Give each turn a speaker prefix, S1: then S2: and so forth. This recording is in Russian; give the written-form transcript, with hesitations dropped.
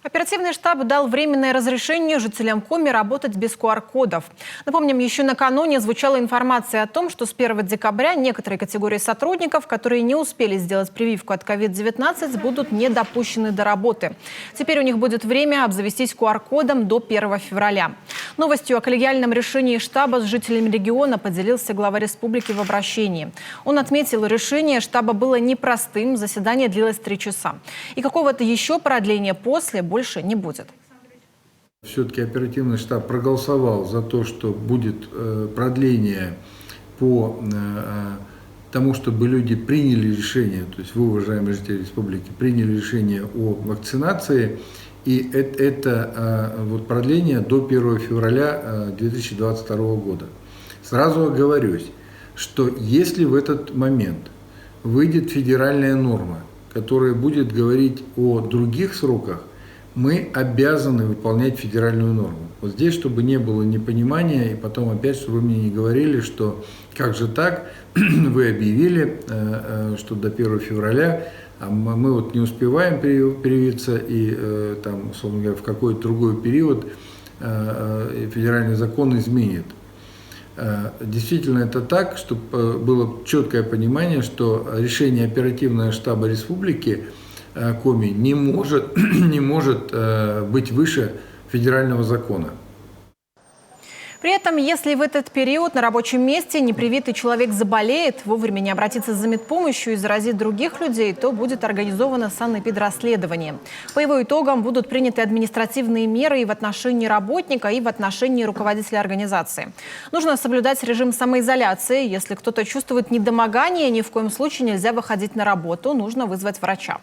S1: Оперативный штаб дал временное разрешение жителям Коми работать без QR-кодов. Напомним, еще накануне звучала информация о том, что с 1 декабря некоторые категории сотрудников, которые не успели сделать прививку от COVID-19, будут не допущены до работы. Теперь у них будет время обзавестись QR-кодом до 1 февраля. Новостью о коллегиальном решении штаба с жителями региона поделился глава республики в обращении. Он отметил, решение штаба было непростым, заседание длилось 3 часа. И какого-то еще продления после больше не будет.
S2: Все-таки оперативный штаб проголосовал за то, что будет продление по тому, чтобы люди приняли решение, то есть вы, уважаемые жители республики, приняли решение о вакцинации. И это продление до 1 февраля 2022 года. Сразу оговорюсь, что если в этот момент выйдет федеральная норма, которая будет говорить о других сроках, мы обязаны выполнять федеральную норму. Вот здесь, чтобы не было непонимания, и потом опять, чтобы вы мне не говорили, что как же так, вы объявили, что до 1 февраля, а мы вот не успеваем привиться, и там, условно говоря, в какой-то другой период федеральный закон изменит. Действительно это так, чтобы было четкое понимание, что решение оперативного штаба республики Коми не может быть выше федерального закона.
S1: При этом, если в этот период на рабочем месте непривитый человек заболеет, вовремя не обратится за медпомощью и заразит других людей, то будет организовано санэпидрасследование. По его итогам будут приняты административные меры и в отношении работника, и в отношении руководителя организации. Нужно соблюдать режим самоизоляции. Если кто-то чувствует недомогание, ни в коем случае нельзя выходить на работу, нужно вызвать врача.